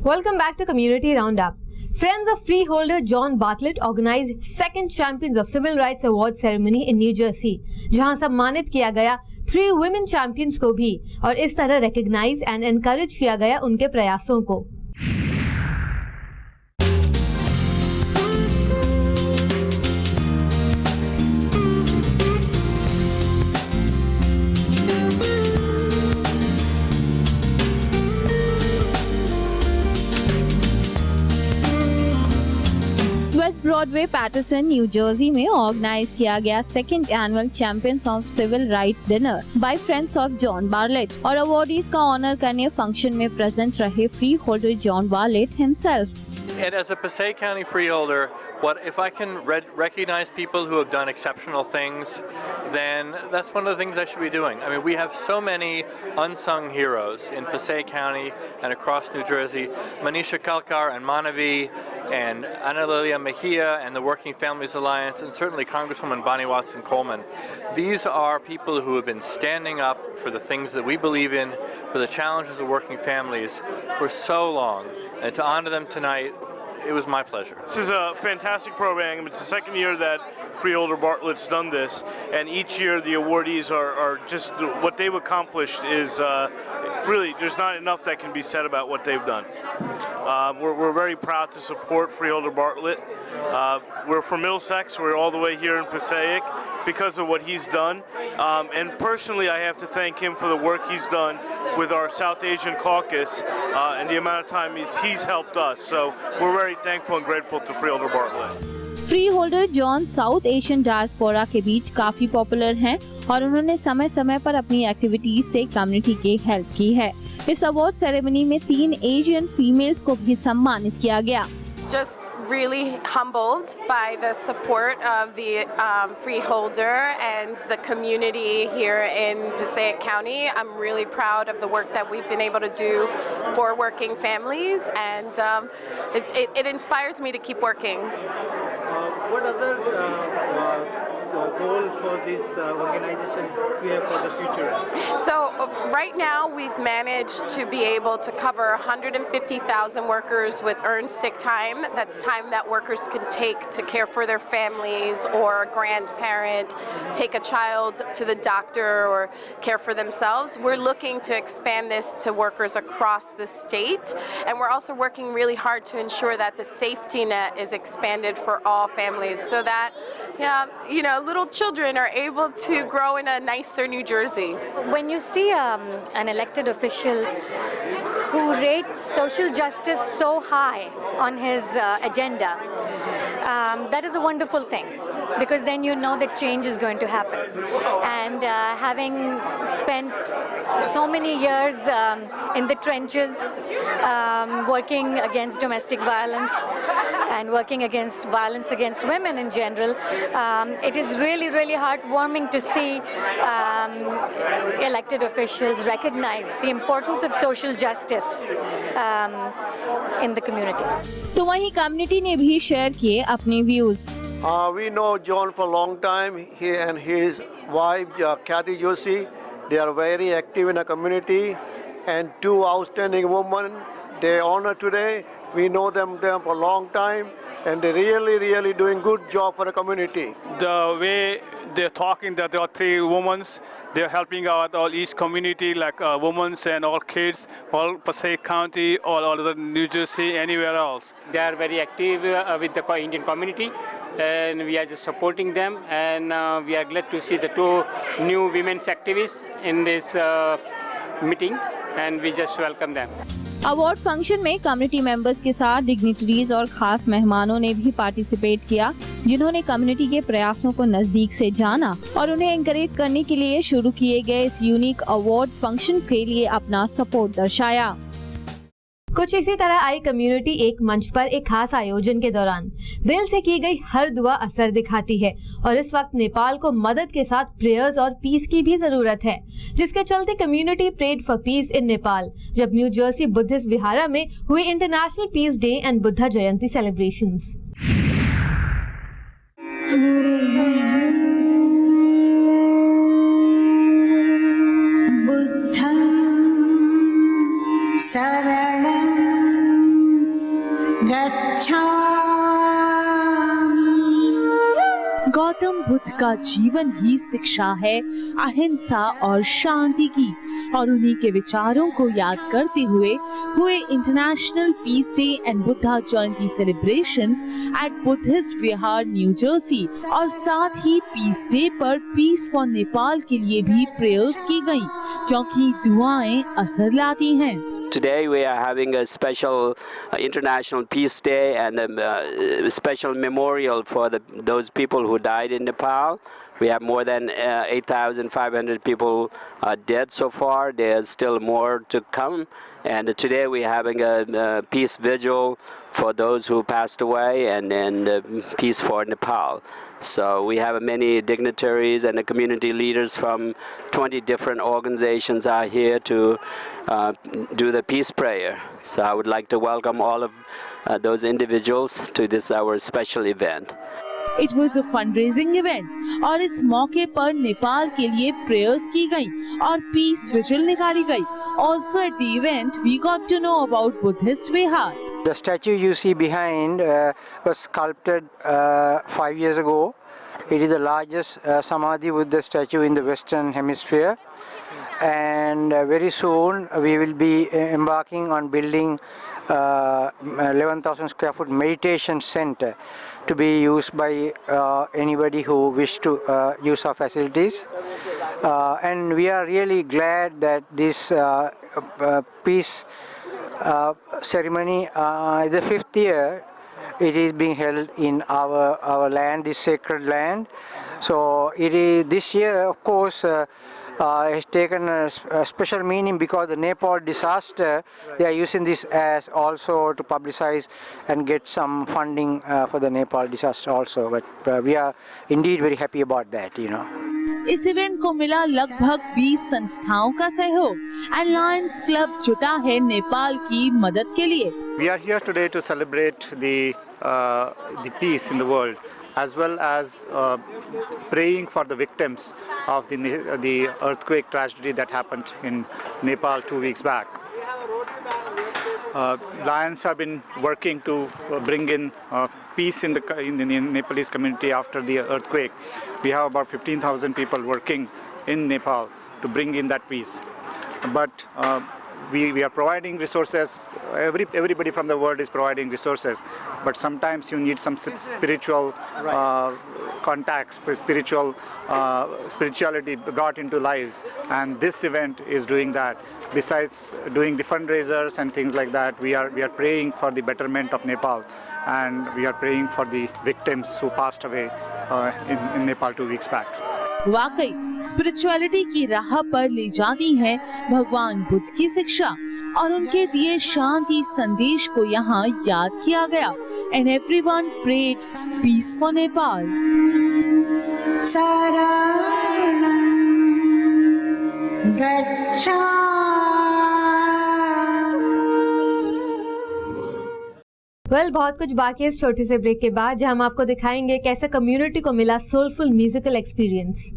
Welcome back to Community Roundup. Friends of freeholder John Bartlett organized second Champions of Civil Rights Award ceremony in New Jersey, जहां सम्मानित किया गया 3 women champions को भी और इस तरह रिकॉग्नाइज एंड एनकरेज किया गया उनके प्रयासों को। West Broadway Paterson New Jersey में ऑर्गेनाइज किया गया second annual champions of civil right dinner by friends of John Barlett और अवॉर्डीज का ऑनर करने फंक्शन में प्रेजेंट रहे freeholder John Barlett himself. And as a Passaic County freeholder, if I can recognize people who have done exceptional things, then that's one of the things I should be doing. I mean, we have so many unsung heroes in Passaic County and across New Jersey. Manisha Kalkar and Manavi and Ana Lilia Mejia and the Working Families Alliance, and certainly Congresswoman Bonnie Watson Coleman. These are people who have been standing up for the things that we believe in, for the challenges of working families for so long. And to honor them tonight, it was my pleasure. This is a fantastic program. It's the second year that Freeholder Bartlett's done this, and each year the awardees are just what they've accomplished is really there's not enough that can be said about what they've done. We're very proud to support Freeholder Bartlett. We're from Middlesex. We're all the way here in Passaic because of what he's done. And personally, I have to thank him for the work he's done with our South Asian caucus and the amount of time he's helped us. So we're very thankful and grateful to Freeholder Bartlett. Free holder John south Asian diaspora के बीच काफी popular हैं और उन्होंने समय समय पर अपनी activities से कम्युनिटी की हेल्प की है। इस अवार्ड सेरेमनी में 3 एशियन फीमेल्स को भी सम्मानित किया गया। Just really humbled by the support of the freeholder and the community here in Passaic County. I'm really proud of the work that we've been able to do for working families, and it inspires me to keep working. What other goal for this organization you have for the future? So right now we've managed to be able to cover 150,000 workers with earned sick time. That's time that workers can take to care for their families or a grandparent, take a child to the doctor or care for themselves. We're looking to expand this to workers across the state, and we're also working really hard to ensure that the safety net is expanded for all families so that little children are able to grow in a nicer New Jersey. When you see an elected official who rates social justice so high on his agenda, that is a wonderful thing, because then you know that change is going to happen. And having spent so many years in the trenches, working against domestic violence and working against violence against women in general, it is really, really heartwarming to see elected officials recognize the importance of social justice in the community. तो वहीं community ने भी share किए अपने views. We know John for a long time. He and his wife, Kathy Joshi, they are very active in the community, and 2 outstanding women they honor today. We know them for a long time, and they're really, really doing good job for the community. The way they're talking, that there are 3 women, they're helping out all each community, like women and all kids, all Passaic County, all over New Jersey, anywhere else. They are very active with the Indian community, and we are just supporting them, and we are glad to see the 2 new women's activists in this meeting, and we just welcome them. Award function में community members के साथ dignitaries और खास मेहमानों ने भी participate किया, जिन्होंने कम्युनिटी के प्रयासों को नजदीक से जाना और उन्हें एनकरेज करने के लिए शुरू किए गए इस यूनिक अवार्ड फंक्शन के लिए अपना सपोर्ट दर्शाया। कुछ इसी तरह आई कम्युनिटी एक मंच पर एक खास आयोजन के दौरान। दिल से की गई हर दुआ असर दिखाती है और इस वक्त नेपाल को मदद के साथ प्रेयर्स और पीस की भी जरूरत है, जिसके चलते community prayed for peace in Nepal जब न्यू जर्सी बुद्धिस्ट विहारा में हुई International Peace Day and Buddha Jayanti celebrations. शरणं गौतम बुद्ध का जीवन ही शिक्षा है अहिंसा और शांति की, और उन्हीं के विचारों को याद करते हुए International Peace Day and Buddha Jayanti celebrations at Buddhist Vihar New Jersey, और साथ ही पीस डे पर पीस फॉर नेपाल के लिए भी प्रेयर्स की गई, क्योंकि दुआएं असर लाती हैं। Today we are having a special International Peace Day and a special memorial for those people who died in Nepal. We have more than 8,500 people dead so far. There's still more to come. And today we're having a peace vigil for those who passed away and peace for Nepal. So we have many dignitaries and the community leaders from 20 different organizations are here to do the peace prayer. So I would like to welcome all of those individuals to this our special event. It was a fundraising event और इस मौके पर नेपाल के लिए prayers की गई और piece vigil निकाली गई. Also at the event we got to know about Buddhist Vihar. The statue you see behind was sculpted 5 years ago. It is the largest Samadhi Buddha statue in the Western Hemisphere. And very soon we will be embarking on building 11,000 square foot meditation center to be used by anybody who wish to use our facilities. And we are really glad that this peace ceremony is the 5th year it is being held in our land, this sacred land. So it is this year, of course, has taken a special meaning because the Nepal disaster, they are using this as also to publicize and get some funding for the Nepal disaster also. But we are indeed very happy about that, you know. इस event को मिला लगभग 20 संस्थाओं का सहयोग and Lions club जुटा है नेपाल की मदद के लिए. We are here today to celebrate the peace in the world, as well as praying for the victims of the earthquake tragedy that happened in Nepal 2 weeks back. Lions have been working to bring in peace in the Nepalese community after the earthquake. We have about 15,000 people working in Nepal to bring in that peace. But we are providing resources. Everybody from the world is providing resources, but sometimes you need some spiritual contacts, spirituality brought into lives, and this event is doing that. Besides doing the fundraisers and things like that, we are praying for the betterment of Nepal, and we are praying for the victims who passed away in Nepal 2 weeks back. वाकई spirituality की राह पर ले जाती है भगवान बुद्ध की शिक्षा, और उनके दिए शांति संदेश को यहाँ याद किया गया. And everyone prayed peace for Nepal. बहुत कुछ बाकी है इस छोटे से ब्रेक के बाद, जहां हम आपको दिखाएंगे कैसे कम्युनिटी को मिला सोलफुल म्यूजिकल एक्सपीरियंस.